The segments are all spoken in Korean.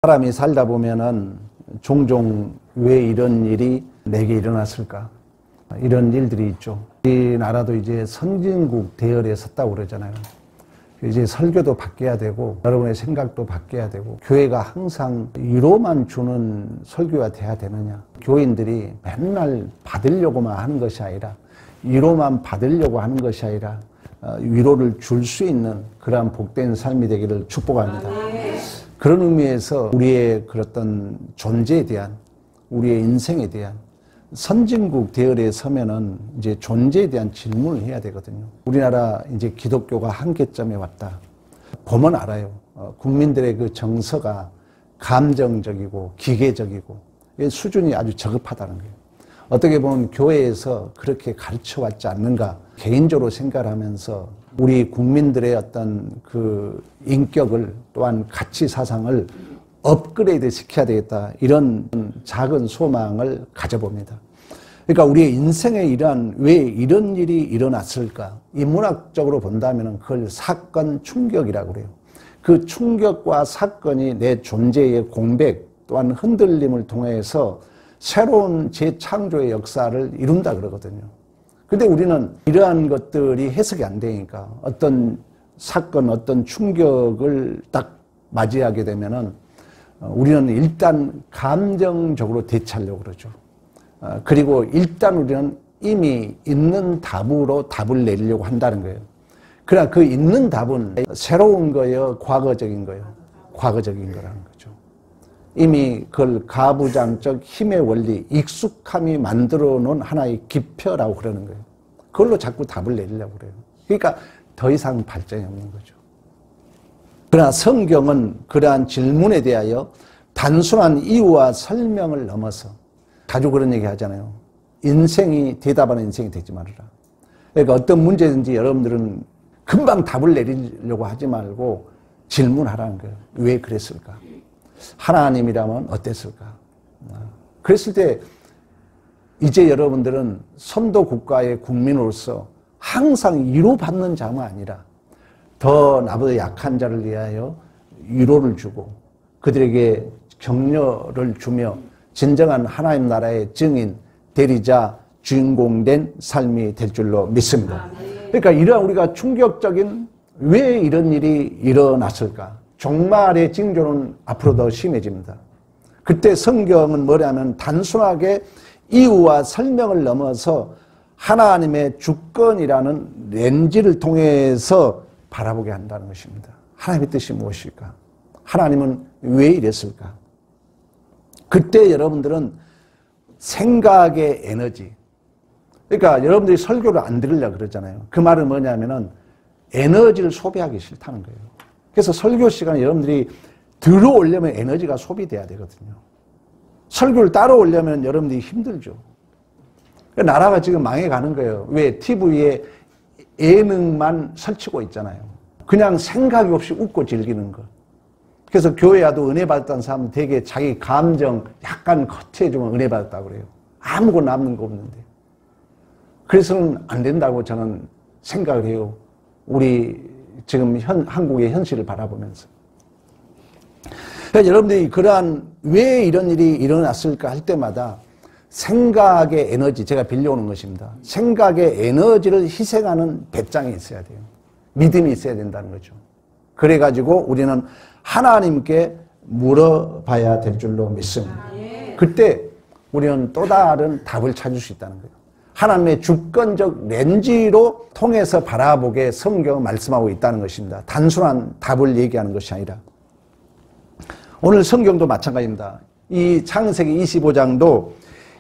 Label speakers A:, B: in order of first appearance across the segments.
A: 사람이 살다 보면은 종종 왜 이런 일이 내게 일어났을까? 이런 일들이 있죠. 이 나라도 이제 선진국 대열에 섰다고 그러잖아요. 이제 설교도 바뀌어야 되고 여러분의 생각도 바뀌어야 되고 교회가 항상 위로만 주는 설교가 돼야 되느냐. 교인들이 맨날 받으려고만 하는 것이 아니라 위로만 받으려고 하는 것이 아니라 위로를 줄 수 있는 그러한 복된 삶이 되기를 축복합니다. 그런 의미에서 우리의 그런 존재에 대한, 우리의 인생에 대한 선진국 대열에 서면은 이제 존재에 대한 질문을 해야 되거든요. 우리나라 이제 기독교가 한계점에 왔다. 보면 알아요. 국민들의 그 정서가 감정적이고 기계적이고 수준이 아주 저급하다는 거예요. 어떻게 보면 교회에서 그렇게 가르쳐 왔지 않는가 개인적으로 생각을 하면서 우리 국민들의 어떤 그 인격을 또한 가치 사상을 업그레이드 시켜야 되겠다. 이런 작은 소망을 가져봅니다. 그러니까 우리의 인생에 왜 이런 일이 일어났을까? 인문학적으로 본다면 그걸 사건 충격이라고 그래요. 그 충격과 사건이 내 존재의 공백 또한 흔들림을 통해서 새로운 재창조의 역사를 이룬다 그러거든요. 근데 우리는 이러한 것들이 해석이 안 되니까 어떤 사건, 어떤 충격을 딱 맞이하게 되면은 우리는 일단 감정적으로 대처하려고 그러죠. 그리고 일단 우리는 이미 있는 답으로 답을 내리려고 한다는 거예요. 그러나 그 있는 답은 새로운 거예요? 과거적인 거예요? 과거적인 거라는 거죠. 이미 그걸 가부장적 힘의 원리, 익숙함이 만들어 놓은 하나의 기표라고 그러는 거예요. 그걸로 자꾸 답을 내리려고 그래요. 그러니까 더 이상 발전이 없는 거죠. 그러나 성경은 그러한 질문에 대하여 단순한 이유와 설명을 넘어서 자주 그런 얘기 하잖아요. 인생이 대답하는 인생이 되지 말아라. 그러니까 어떤 문제든지 여러분들은 금방 답을 내리려고 하지 말고 질문하라는 거예요. 왜 그랬을까? 하나님이라면 어땠을까? 그랬을 때 이제 여러분들은 선도 국가의 국민으로서 항상 위로받는 자가 아니라 더 나보다 약한 자를 위하여 위로를 주고 그들에게 격려를 주며 진정한 하나님 나라의 증인, 대리자, 주인공된 삶이 될 줄로 믿습니다. 그러니까 이러한 우리가 충격적인 왜 이런 일이 일어났을까? 종말의 징조는 앞으로 더 심해집니다. 그때 성경은 뭐냐면 단순하게 이유와 설명을 넘어서 하나님의 주권이라는 렌즈를 통해서 바라보게 한다는 것입니다. 하나님의 뜻이 무엇일까? 하나님은 왜 이랬을까? 그때 여러분들은 생각의 에너지, 그러니까 여러분들이 설교를 안 들으려고 그러잖아요. 그 말은 뭐냐면은 에너지를 소비하기 싫다는 거예요. 그래서 설교 시간에 여러분들이 들어오려면 에너지가 소비돼야 되거든요. 설교를 따라오려면 여러분들이 힘들죠. 나라가 지금 망해가는 거예요. 왜? TV에 예능만 설치고 있잖아요. 그냥 생각이 없이 웃고 즐기는 것. 그래서 교회 와도 은혜 받았다는 사람은 되게 자기 감정 약간 커트해주면 은혜 받았다고 그래요. 아무것도 남는 거 없는데. 그래서는 안 된다고 저는 생각을 해요. 우리 지금 한국의 현실을 바라보면서. 그러니까 여러분들이 그러한 왜 이런 일이 일어났을까 할 때마다 생각의 에너지, 제가 빌려오는 것입니다. 생각의 에너지를 희생하는 배짱이 있어야 돼요. 믿음이 있어야 된다는 거죠. 그래가지고 우리는 하나님께 물어봐야 될 줄로 믿습니다. 그때 우리는 또 다른 답을 찾을 수 있다는 거예요. 하나님의 주권적 렌즈로 통해서 바라보게 성경은 말씀하고 있다는 것입니다. 단순한 답을 얘기하는 것이 아니라. 오늘 성경도 마찬가지입니다. 이 창세기 25장도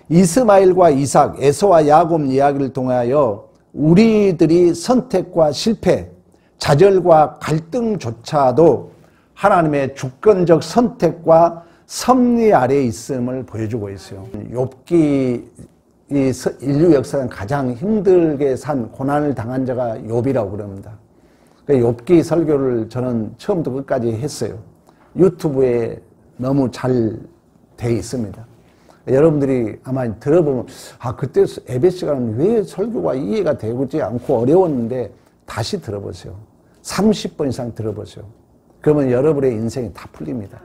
A: 이스마엘과 이삭, 에서와 야곱 이야기를 통하여 우리들이 선택과 실패, 좌절과 갈등조차도 하나님의 주권적 선택과 섭리 아래에 있음을 보여주고 있어요. 욥기 이 인류 역사는 가장 힘들게 산 고난을 당한 자가 욥이라고 그럽니다. 욥기 설교를 저는 처음부터 끝까지 했어요. 유튜브에 너무 잘 돼 있습니다. 여러분들이 아마 들어보면 그때 예배 시간은 왜 설교가 이해가 되지 않고 어려웠는데 다시 들어보세요. 30번 이상 들어보세요. 그러면 여러분의 인생이 다 풀립니다.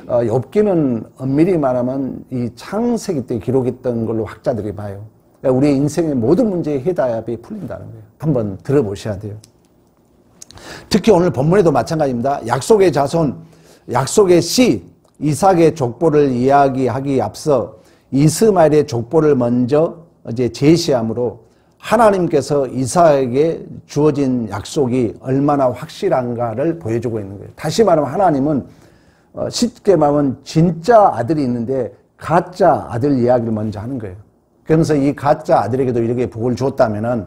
A: 욥기는 엄밀히 말하면 이 창세기 때 기록했던 걸로 학자들이 봐요. 그러니까 우리의 인생의 모든 문제의 해답이 풀린다는 거예요. 한번 들어보셔야 돼요. 특히 오늘 본문에도 마찬가지입니다. 약속의 자손, 약속의 씨, 이삭의 족보를 이야기하기 앞서 이스마엘의 족보를 먼저 이제 제시함으로 하나님께서 이삭에게 주어진 약속이 얼마나 확실한가를 보여주고 있는 거예요. 다시 말하면 하나님은 쉽게 말하면 진짜 아들이 있는데 가짜 아들 이야기를 먼저 하는 거예요. 그러면서 이 가짜 아들에게도 이렇게 복을 주었다면은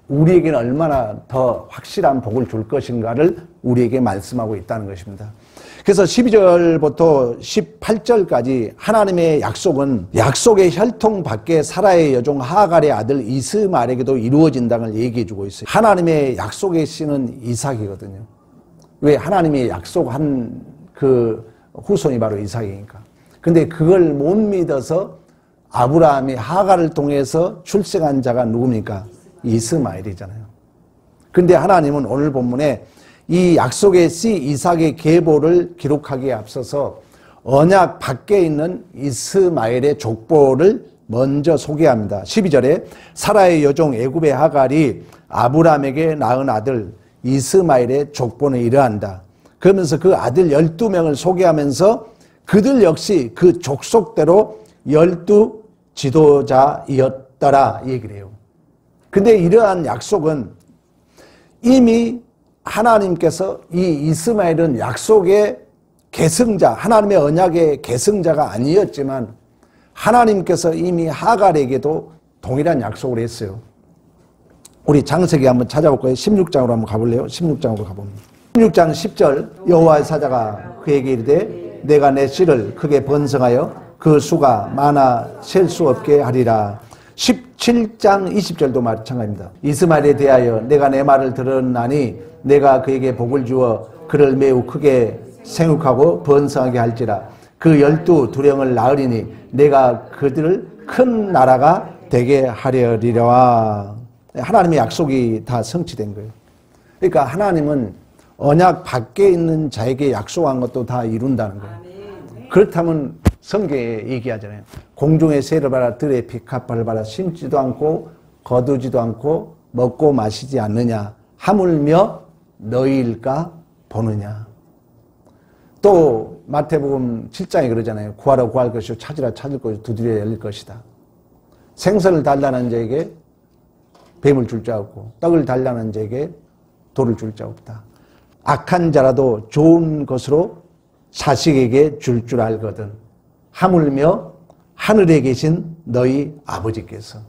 A: 우리에게는 얼마나 더 확실한 복을 줄 것인가를 우리에게 말씀하고 있다는 것입니다. 그래서 12절부터 18절까지 하나님의 약속은 약속의 혈통 밖에 사라의 여종 하갈의 아들 이스마엘에게도 이루어진다는 걸 얘기해 주고 있어요. 하나님의 약속의 씨는 이삭이거든요. 왜? 하나님이 약속한 그 후손이 바로 이삭이니까. 근데 그걸 못 믿어서 아브라함이 하갈을 통해서 출생한 자가 누굽니까? 이스마엘이잖아요. 근데 하나님은 오늘 본문에 이 약속의 씨 이삭의 계보를 기록하기에 앞서서 언약 밖에 있는 이스마엘의 족보를 먼저 소개합니다. 12절에 사라의 여종 애굽의 하갈이 아브라함에게 낳은 아들 이스마엘의 족보는 이러한다. 그러면서 그 아들 12명을 소개하면서 그들 역시 그 족속대로 12 지도자이었더라 얘기를 해요. 근데 이러한 약속은 이미 하나님께서 이 이스마엘은 약속의 계승자, 하나님의 언약의 계승자가 아니었지만 하나님께서 이미 하갈에게도 동일한 약속을 했어요. 우리 창세기 한번 찾아볼 거예요. 16장으로 한번 가볼래요? 16장으로 가봅니다. 16장 10절 여호와의 사자가 그에게 이르되 내가 내 씨를 크게 번성하여 그 수가 많아 셀 수 없게 하리라. 17장 20절도 마찬가지입니다. 이스마엘에 대하여 내가 내 말을 들었나니 내가 그에게 복을 주어 그를 매우 크게 생육하고 번성하게 할지라. 그 12두령을 낳으리니 내가 그들을 큰 나라가 되게 하려리라. 하나님의 약속이 다 성취된 거예요. 그러니까 하나님은 언약 밖에 있는 자에게 약속한 것도 다 이룬다는 거예요. 그렇다면 성경에 얘기하잖아요. 공중의 새를 봐라, 들의 피카파를 봐라, 심지도 않고 거두지도 않고 먹고 마시지 않느냐, 하물며 너희일까 보느냐. 또 마태복음 7장에 그러잖아요. 구하라 구할 것이요 찾으라 찾을 것이요 두드려 열릴 것이다. 생선을 달라는 자에게 뱀을 줄 자 없고 떡을 달라는 자에게 돌을 줄 자 없다. 악한 자라도 좋은 것으로 자식에게 줄 줄 알거든. 하물며 하늘에 계신 너희 아버지께서.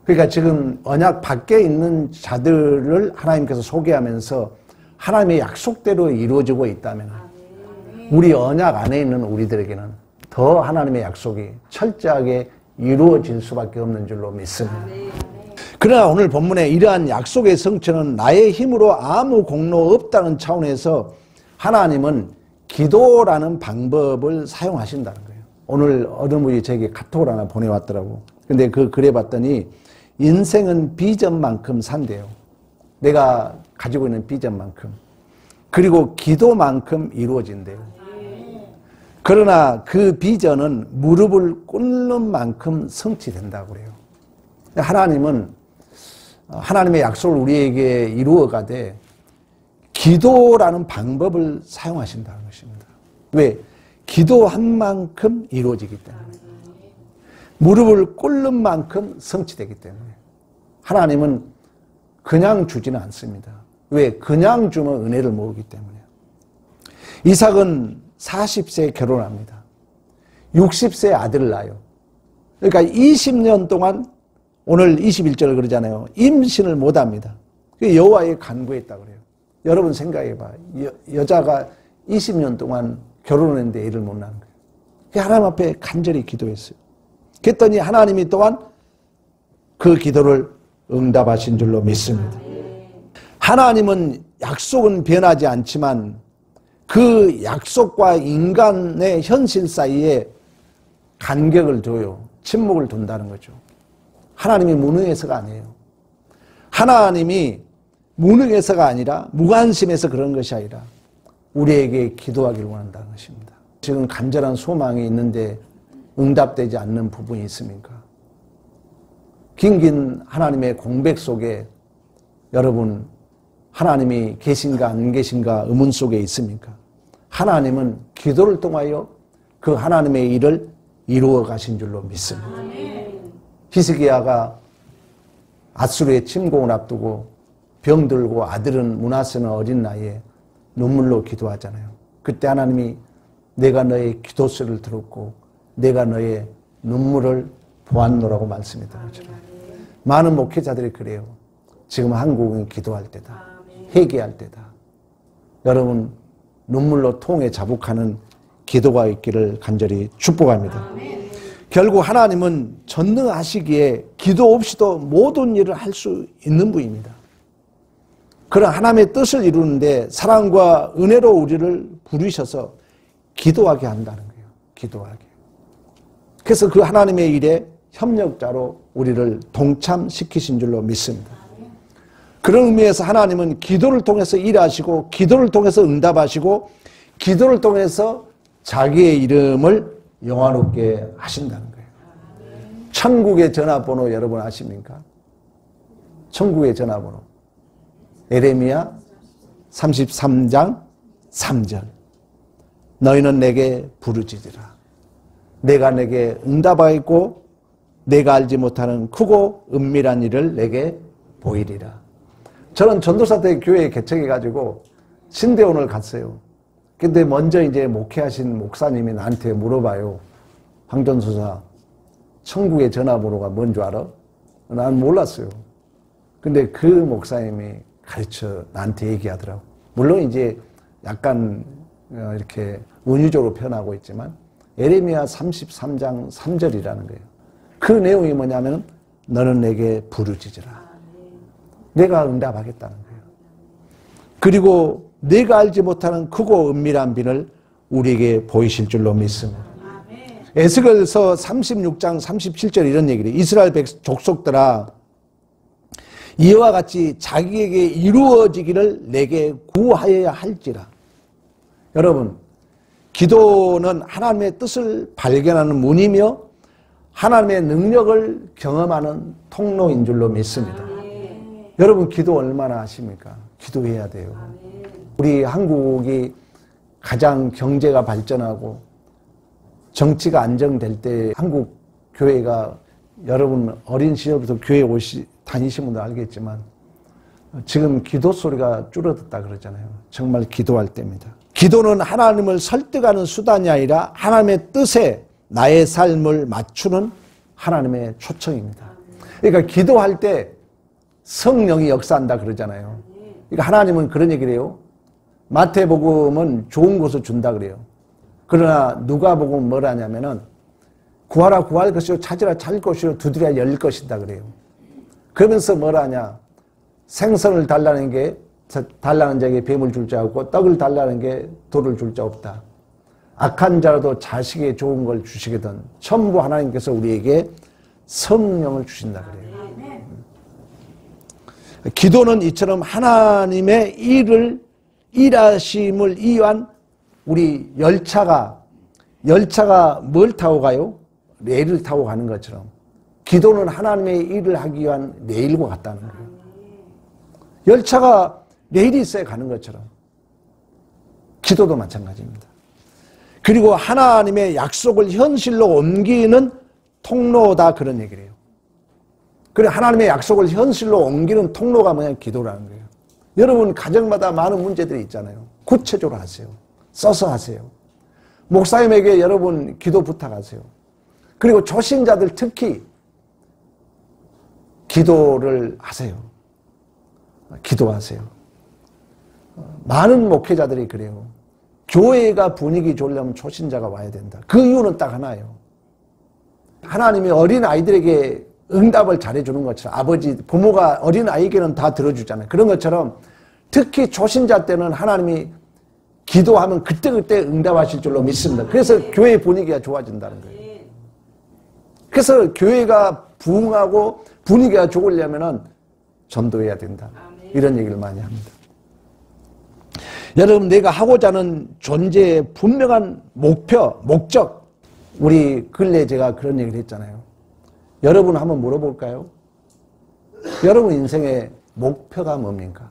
A: 그러니까 지금 언약 밖에 있는 자들을 하나님께서 소개하면서 하나님의 약속대로 이루어지고 있다면 우리 언약 안에 있는 우리들에게는 더 하나님의 약속이 철저하게 이루어질 수밖에 없는 줄로 믿습니다. 그러나 오늘 본문에 이러한 약속의 성취는 나의 힘으로 아무 공로 없다는 차원에서 하나님은 기도라는 방법을 사용하신다는 거예요. 오늘 어느 분이 제게 카톡을 하나 보내왔더라고. 근데 그 글에 봤더니 인생은 비전만큼 산대요. 내가 가지고 있는 비전만큼. 그리고 기도만큼 이루어진대요. 그러나 그 비전은 무릎을 꿇는 만큼 성취된다고 그래요. 하나님은 하나님의 약속을 우리에게 이루어가되 기도라는 방법을 사용하신다는 것입니다. 왜? 기도한 만큼 이루어지기 때문에. 무릎을 꿇는 만큼 성취되기 때문에. 하나님은 그냥 주지는 않습니다. 왜? 그냥 주면 은혜를 모르기 때문에. 이삭은 40세에 결혼합니다. 60세에 아들을 낳아요. 그러니까 20년 동안 오늘 21절을 그러잖아요. 임신을 못합니다. 여호와에 간구했다 그래요. 여러분 생각해봐. 여자가 20년 동안 결혼했는데 애를 못 낳는 거예요. 하나님 앞에 간절히 기도했어요. 그랬더니 하나님이 또한 그 기도를 응답하신 줄로 믿습니다. 하나님은 약속은 변하지 않지만 그 약속과 인간의 현실 사이에 간격을 둬요. 침묵을 둔다는 거죠. 하나님이 무능해서가 아니에요. 하나님이 무능해서가 아니라 무관심해서 그런 것이 아니라 우리에게 기도하기를 원한다는 것입니다. 지금 간절한 소망이 있는데 응답되지 않는 부분이 있습니까? 긴긴 하나님의 공백 속에 여러분 하나님이 계신가 안 계신가 의문 속에 있습니까? 하나님은 기도를 통하여 그 하나님의 일을 이루어 가신 줄로 믿습니다. 히스기야가 아수르의 침공을 앞두고 병들고 아들은 므낫세는 어린 나이에 눈물로 기도하잖아요. 그때 하나님이 내가 너의 기도 소리를 들었고 내가 너의 눈물을 보았노라고 말씀했던 것처럼 많은 목회자들이 그래요. 지금 한국은 기도할 때다. 회개할 때다. 여러분 눈물로 통에 자복하는 기도가 있기를 간절히 축복합니다. 결국 하나님은 전능하시기에 기도 없이도 모든 일을 할 수 있는 분입니다. 그런 하나님의 뜻을 이루는데 사랑과 은혜로 우리를 부르셔서 기도하게 한다는 거예요. 기도하게. 그래서 그 하나님의 일에 협력자로 우리를 동참시키신 줄로 믿습니다. 그런 의미에서 하나님은 기도를 통해서 일하시고 기도를 통해서 응답하시고 기도를 통해서 자기의 이름을 영화롭게 하신다는 거예요. 천국의 전화번호 여러분 아십니까? 천국의 전화번호 예레미야 33장 3절 너희는 내게 부르짖으라 내가 내게 응답하겠고 내가 알지 못하는 크고 은밀한 일을 내게 보이리라. 저는 전도사 때 교회에 개척해가지고 신대원을 갔어요. 근데 먼저 이제 목회하신 목사님이 나한테 물어봐요. 황전수사, 천국의 전화번호가 뭔 줄 알아? 난 몰랐어요. 근데 그 목사님이 가르쳐 나한테 얘기하더라고. 물론 이제 약간 이렇게 은유적으로 표현하고 있지만 예레미야 33장 3절이라는 거예요. 그 내용이 뭐냐면 너는 내게 부르짖으라. 내가 응답하겠다는 거예요. 그리고 내가 알지 못하는 크고 은밀한 비를 우리에게 보이실 줄로 믿습니다. 에스겔서 36장 37절 이런 얘기를 해요. 이스라엘 족속들아 이와 같이 자기에게 이루어지기를 내게 구하여야 할지라. 여러분 기도는 하나님의 뜻을 발견하는 문이며 하나님의 능력을 경험하는 통로인 줄로 믿습니다. 여러분 기도 얼마나 하십니까? 기도해야 돼요. 우리 한국이 가장 경제가 발전하고 정치가 안정될 때 한국 교회가 여러분 어린 시절부터 교회 다니신 분들 알겠지만 지금 기도 소리가 줄어들었다 그러잖아요. 정말 기도할 때입니다. 기도는 하나님을 설득하는 수단이 아니라 하나님의 뜻에 나의 삶을 맞추는 하나님의 초청입니다. 그러니까 기도할 때 성령이 역사한다 그러잖아요. 그러니까 하나님은 그런 얘기를 해요. 마태복음은 좋은 것을 준다 그래요. 그러나 누가복음은 뭘 하냐면은 구하라 구할 것이요 찾으라 찾을 것이요 두드려야 열릴 것이다 그래요. 그러면서 뭘 하냐? 생선을 달라는 자에게 뱀을 줄 자 없고 떡을 달라는 게 돌을 줄 자 없다. 악한 자라도 자식에게 좋은 걸 주시거든 전부 하나님께서 우리에게 성령을 주신다 그래요. 기도는 이처럼 하나님의 일하심을 위한 우리 열차가 뭘 타고 가요? 레일을 타고 가는 것처럼 기도는 하나님의 일을 하기 위한 레일과 같다는 거예요. 열차가 레일이 있어야 가는 것처럼 기도도 마찬가지입니다. 그리고 하나님의 약속을 현실로 옮기는 통로다 그런 얘기를 해요. 그래 하나님의 약속을 현실로 옮기는 통로가 뭐냐? 기도라는 거예요. 여러분 가정마다 많은 문제들이 있잖아요. 구체적으로 하세요. 써서 하세요. 목사님에게 여러분 기도 부탁하세요. 그리고 초신자들 특히 기도를 하세요. 기도하세요. 많은 목회자들이 그래요. 교회가 분위기 좋으려면 초신자가 와야 된다. 그 이유는 딱 하나예요. 하나님이 어린 아이들에게 응답을 잘해주는 것처럼 아버지, 부모가 어린 아이에게는 다 들어주잖아요. 그런 것처럼 특히 초신자 때는 하나님이 기도하면 그때그때 응답하실 줄로 믿습니다. 그래서 교회 분위기가 좋아진다는 거예요. 그래서 교회가 부흥하고 분위기가 좋으려면 전도해야 된다. 이런 얘기를 많이 합니다. 여러분, 내가 하고자 하는 존재의 분명한 목표, 목적. 우리 근래 제가 그런 얘기를 했잖아요. 여러분 한번 물어볼까요? 여러분 인생의 목표가 뭡니까?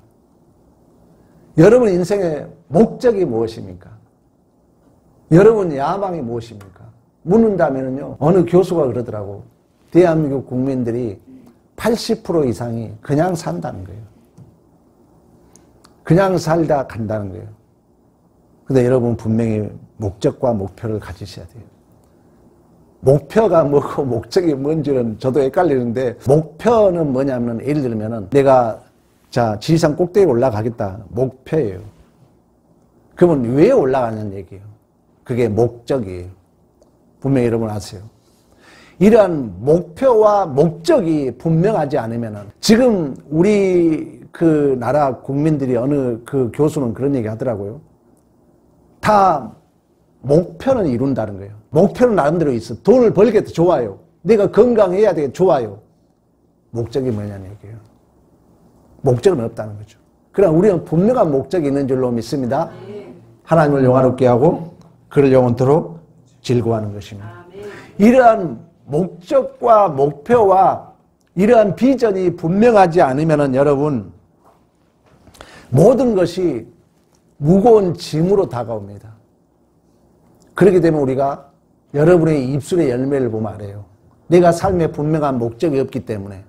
A: 여러분 인생의 목적이 무엇입니까? 여러분 야망이 무엇입니까? 묻는다면요, 어느 교수가 그러더라고. 대한민국 국민들이 80% 이상이 그냥 산다는 거예요. 그냥 살다 간다는 거예요. 근데 여러분 분명히 목적과 목표를 가지셔야 돼요. 목표가 뭐고 목적이 뭔지는 저도 헷갈리는데, 목표는 뭐냐면, 예를 들면은 내가 지리산 꼭대기에 올라가겠다. 목표예요. 그러면 왜 올라가는 얘기예요? 그게 목적이에요. 분명히 여러분 아세요. 이러한 목표와 목적이 분명하지 않으면은, 지금 우리 그 나라 국민들이, 어느 그 교수는 그런 얘기 하더라고요. 다 목표는 이룬다는 거예요. 목표는 나름대로 있어. 돈을 벌겠다, 좋아요. 내가 건강해야 되겠다, 좋아요. 목적이 뭐냐는 얘기예요. 목적은 없다는 거죠. 그러나 우리는 분명한 목적이 있는 줄로 믿습니다. 하나님을 영화롭게 하고 그를 영원토록 즐거워하는 것입니다. 이러한 목적과 목표와 이러한 비전이 분명하지 않으면 여러분, 모든 것이 무거운 짐으로 다가옵니다. 그렇게 되면 우리가 여러분의 입술의 열매를 보면 알아요. 내가 삶에 분명한 목적이 없기 때문에,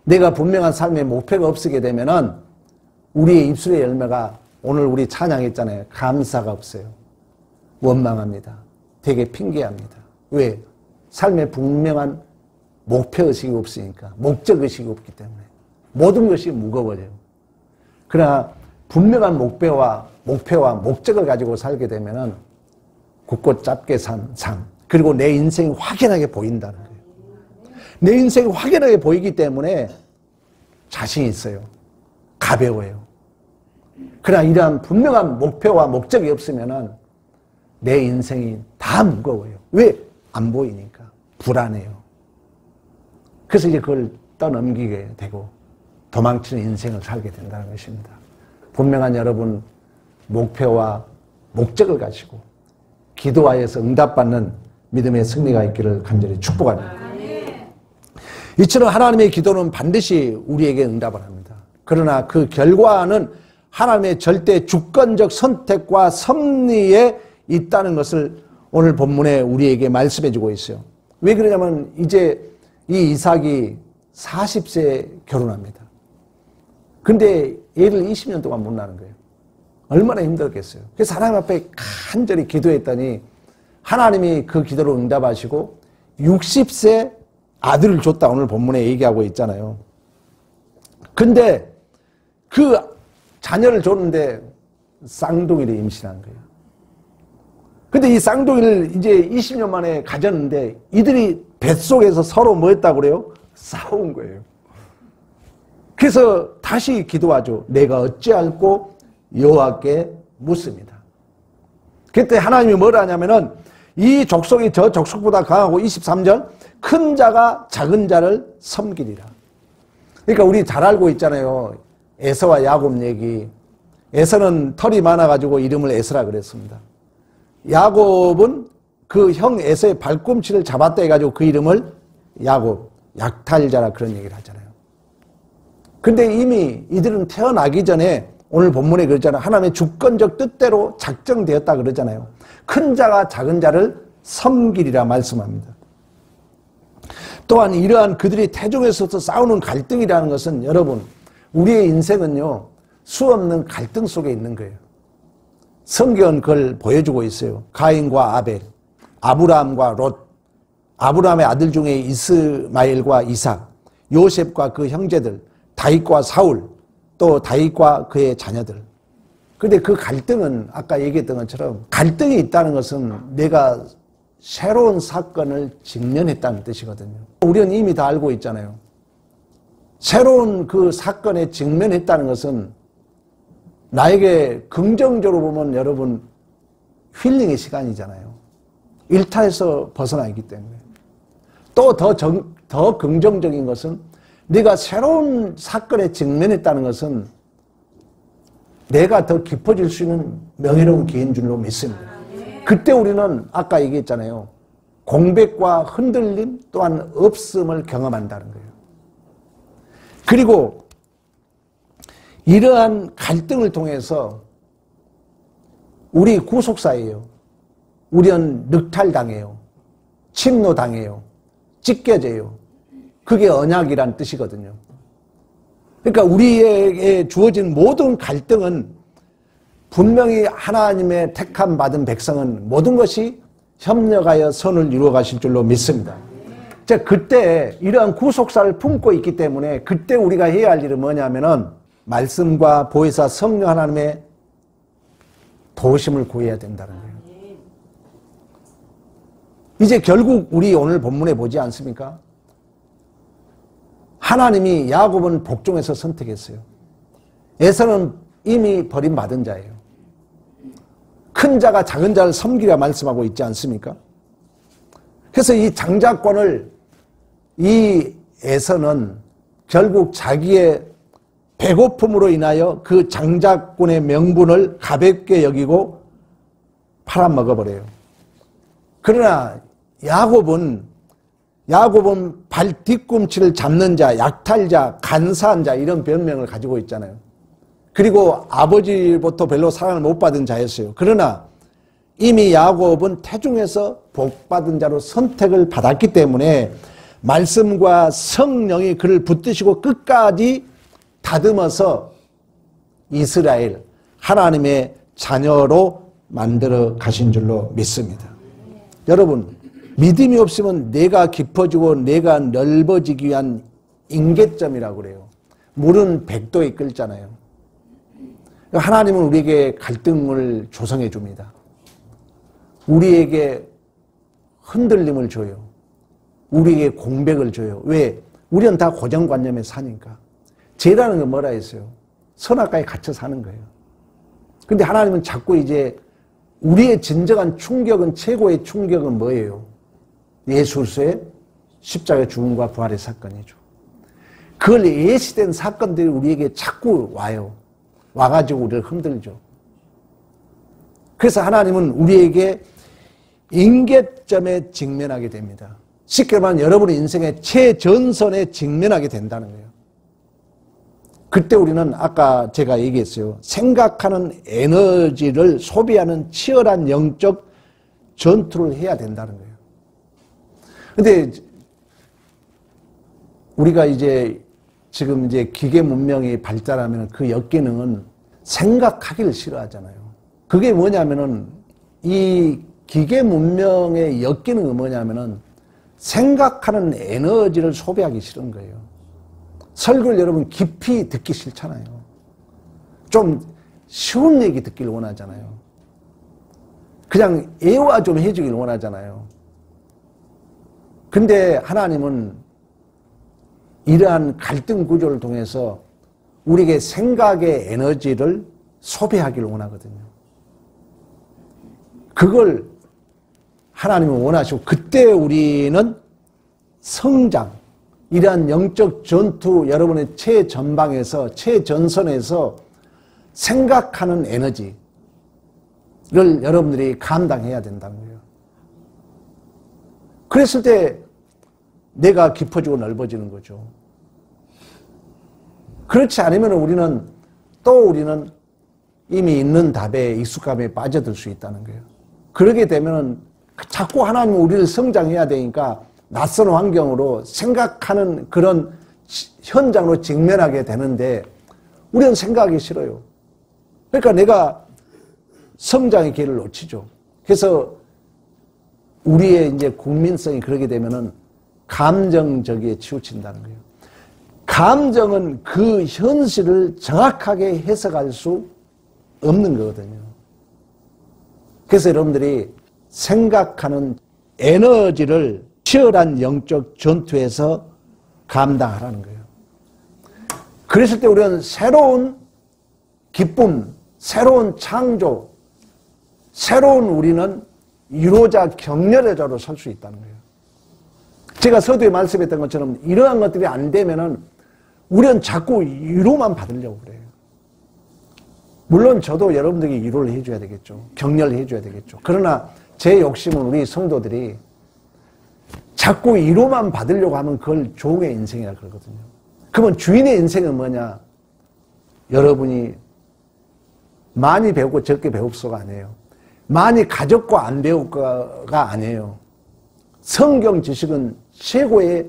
A: 내가 분명한 삶의 목표가 없게 되면은 우리의 입술의 열매가, 오늘 우리 찬양했잖아요. 감사가 없어요. 원망합니다. 되게 핑계합니다. 왜? 삶에 분명한 목표의식이 없으니까, 목적의식이 없기 때문에 모든 것이 무거워져요. 그러나 분명한 목표와 목적을 가지고 살게 되면은 굳고 짧게 산 삶, 그리고 내 인생이 확연하게 보인다는 거예요. 내 인생이 확연하게 보이기 때문에 자신이 있어요. 가벼워요. 그러나 이러한 분명한 목표와 목적이 없으면은 내 인생이 다 무거워요. 왜? 안 보이니까. 불안해요. 그래서 이제 그걸 떠넘기게 되고 도망치는 인생을 살게 된다는 것입니다. 분명한 여러분 목표와 목적을 가지고 기도하여서 응답받는 믿음의 승리가 있기를 간절히 축복합니다. 이처럼 하나님의 기도는 반드시 우리에게 응답을 합니다. 그러나 그 결과는 하나님의 절대 주권적 선택과 섭리에 있다는 것을 오늘 본문에 우리에게 말씀해 주고 있어요. 왜 그러냐면 이제 이 이삭이 40세에 결혼합니다. 근데 애를 20년 동안 못 낳는 거예요. 얼마나 힘들었겠어요. 그래서 하나님 앞에 간절히 기도했더니 하나님이 그 기도를 응답하시고 60세 아들을 줬다, 오늘 본문에 얘기하고 있잖아요. 근데 그 자녀를 줬는데 쌍둥이를 임신한 거예요. 근데 이 쌍둥이를 이제 20년 만에 가졌는데 이들이 뱃속에서 서로 뭐 했다고 그래요? 싸운 거예요. 그래서 다시 기도하죠. 내가 어찌할꼬 여호와께 묻습니다. 그때 하나님이 뭐라 하냐면은 이 족속이 저 족속보다 강하고 23절 큰 자가 작은 자를 섬기리라. 그러니까 우리 잘 알고 있잖아요. 에서와 야곱 얘기. 에서는 털이 많아가지고 이름을 에서라 그랬습니다. 야곱은 그 형 에서의 발꿈치를 잡았다 해가지고 그 이름을 야곱, 약탈자라 그런 얘기를 하잖아요. 근데 이미 이들은 태어나기 전에 오늘 본문에 그러잖아요. 하나님의 주권적 뜻대로 작정되었다 그러잖아요. 큰 자가 작은 자를 섬기리라 말씀합니다. 또한 이러한 그들이 태중에서부터 싸우는 갈등이라는 것은 여러분, 우리의 인생은요, 수없는 갈등 속에 있는 거예요. 성경은 그걸 보여주고 있어요. 가인과 아벨, 아브라함과 롯, 아브라함의 아들 중에 이스마엘과 이삭, 요셉과 그 형제들, 다윗과 사울, 또 다윗과 그의 자녀들. 그런데 그 갈등은 아까 얘기했던 것처럼 갈등이 있다는 것은 내가 새로운 사건을 직면했다는 뜻이거든요. 우리는 이미 다 알고 있잖아요. 새로운 그 사건에 직면했다는 것은 나에게 긍정적으로 보면 여러분 힐링의 시간이잖아요. 일탈에서 벗어나기 때문에. 또 더 긍정적인 것은 내가 새로운 사건에 직면했다는 것은 내가 더 깊어질 수 있는 명예로운 기회인 줄로 믿습니다. 그때 우리는 아까 얘기했잖아요. 공백과 흔들림 또한 없음을 경험한다는 거예요. 그리고 이러한 갈등을 통해서 우리 구속사예요. 우리는 늑탈당해요. 침노당해요. 찢겨져요. 그게 언약이란 뜻이거든요. 그러니까 우리에게 주어진 모든 갈등은 분명히 하나님의 택함 받은 백성은 모든 것이 협력하여 선을 이루어 가실 줄로 믿습니다. 자, 그때 이러한 구속사를 품고 있기 때문에 그때 우리가 해야 할 일은 뭐냐면은 말씀과 보혜사 성령 하나님의 도우심을 구해야 된다는 거예요. 이제 결국 우리 오늘 본문에 보지 않습니까? 하나님이 야곱은 복종해서 선택했어요. 에서는 이미 버림받은 자예요. 큰 자가 작은 자를 섬기라 말씀하고 있지 않습니까? 그래서 이 장자권을 이 에서는 결국 자기의 배고픔으로 인하여 그 장자권의 명분을 가볍게 여기고 팔아먹어버려요. 그러나 야곱은 발 뒤꿈치를 잡는 자, 약탈자, 간사한 자 이런 별명을 가지고 있잖아요. 그리고 아버지부터 별로 사랑을 못 받은 자였어요. 그러나 이미 야곱은 태중에서 복받은 자로 선택을 받았기 때문에 말씀과 성령이 그를 붙드시고 끝까지 다듬어서 이스라엘 하나님의 자녀로 만들어 가신 줄로 믿습니다. 여러분, 믿음이 없으면 내가 깊어지고 내가 넓어지기 위한 임계점이라고 그래요. 물은 100도에 끓잖아요. 하나님은 우리에게 갈등을 조성해 줍니다. 우리에게 흔들림을 줘요. 우리에게 공백을 줘요. 왜? 우리는 다 고정관념에 사니까. 죄라는 건 뭐라 했어요? 선악과에 갇혀 사는 거예요. 근데 하나님은 자꾸 이제 우리의 진정한 충격은, 최고의 충격은 뭐예요? 예수 그리스도의 십자가의 죽음과 부활의 사건이죠. 그걸 예시된 사건들이 우리에게 자꾸 와요. 와가지고 우리를 흔들죠. 그래서 하나님은 우리에게 임계점에 직면하게 됩니다. 쉽게 말하면 여러분의 인생의 최전선에 직면하게 된다는 거예요. 그때 우리는 아까 제가 얘기했어요. 생각하는 에너지를 소비하는 치열한 영적 전투를 해야 된다는 거예요. 근데 우리가 지금 기계 문명이 발달하면 그 역기능은 생각하기를 싫어하잖아요. 그게 뭐냐면은 이 기계 문명의 역기능은 뭐냐면은 생각하는 에너지를 소비하기 싫은 거예요. 설교를 여러분 깊이 듣기 싫잖아요. 좀 쉬운 얘기 듣기를 원하잖아요. 그냥 애화 좀 해주길 원하잖아요. 근데 하나님은 이러한 갈등 구조를 통해서 우리에게 생각의 에너지를 소비하기를 원하거든요. 그걸 하나님은 원하시고 그때 우리는 성장, 이러한 영적 전투 여러분의 최전방에서 최전선에서 생각하는 에너지를 여러분들이 감당해야 된다는 거예요. 그랬을 때 내가 깊어지고 넓어지는 거죠. 그렇지 않으면 우리는 이미 있는 답에 익숙함에 빠져들 수 있다는 거예요. 그러게 되면 자꾸 하나님은 우리를 성장해야 되니까 낯선 환경으로 생각하는 그런 현장으로 직면하게 되는데 우리는 생각하기 싫어요. 그러니까 내가 성장의 기회를 놓치죠. 그래서 우리의 국민성이 그러게 되면은 감정적에 치우친다는 거예요. 감정은 그 현실을 정확하게 해석할 수 없는 거거든요. 그래서 여러분들이 생각하는 에너지를 치열한 영적 전투에서 감당하라는 거예요. 그랬을 때 우리는 새로운 기쁨, 새로운 창조, 새로운 우리는 유로자, 격려자로 설 수 있다는 거예요. 제가 서두에 말씀했던 것처럼 이러한 것들이 안 되면은 우리는 자꾸 위로만 받으려고 그래요. 물론 저도 여러분들에게 위로를 해줘야 되겠죠. 격려를 해줘야 되겠죠. 그러나 제 욕심은 우리 성도들이 자꾸 위로만 받으려고 하면 그걸 종의 인생이라 그러거든요. 그러면 주인의 인생은 뭐냐? 여러분이 많이 배우고 적게 배웁소가 아니에요. 많이 가졌고 안 배울까가 아니에요. 성경 지식은 최고의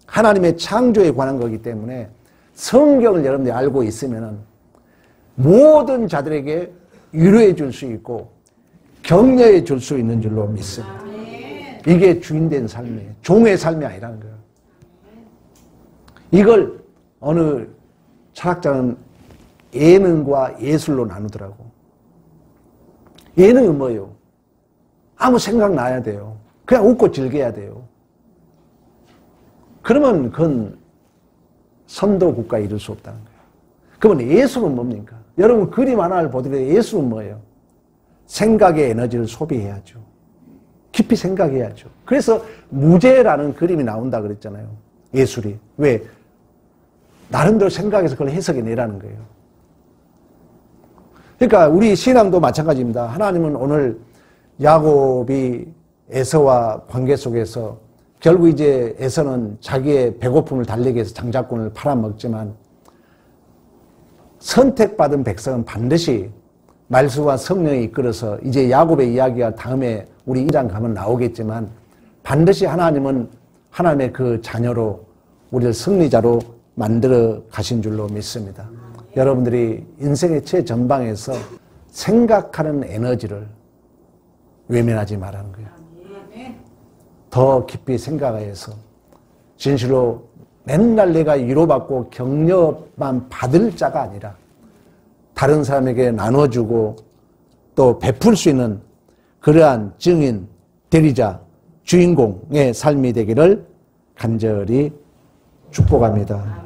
A: 하나님의 창조에 관한 거기 때문에 성경을 여러분들이 알고 있으면 모든 자들에게 위로해 줄 수 있고 격려해 줄 수 있는 줄로 믿습니다. 이게 주인된 삶이에요. 종의 삶이 아니라는 거예요. 이걸 어느 철학자는 예능과 예술로 나누더라고. 예능은 뭐예요? 아무 생각 나야 돼요. 그냥 웃고 즐겨야 돼요. 그러면 그건 선도 국가에 이룰 수 없다는 거예요. 그러면 예술은 뭡니까? 여러분 그림 하나를 보더라도 예술은 뭐예요? 생각의 에너지를 소비해야죠. 깊이 생각해야죠. 그래서 무죄라는 그림이 나온다 그랬잖아요. 예술이. 왜? 나름대로 생각해서 그걸 해석해내라는 거예요. 그러니까 우리 신앙도 마찬가지입니다. 하나님은 오늘 야곱이 에서와 관계 속에서 결국 이제 에서는 자기의 배고픔을 달래기 위해서 장자권을 팔아먹지만 선택받은 백성은 반드시 말씀과 성령이 이끌어서 이제 야곱의 이야기가 다음에 우리 1장 가면 나오겠지만 반드시 하나님은 하나님의 그 자녀로 우리를 승리자로 만들어 가신 줄로 믿습니다. 여러분들이 인생의 최전방에서 생각하는 에너지를 외면하지 말라는 거예요. 더 깊이 생각해서 진실로 맨날 내가 위로받고 격려만 받을 자가 아니라 다른 사람에게 나눠주고 또 베풀 수 있는 그러한 증인, 대리자, 주인공의 삶이 되기를 간절히 축복합니다.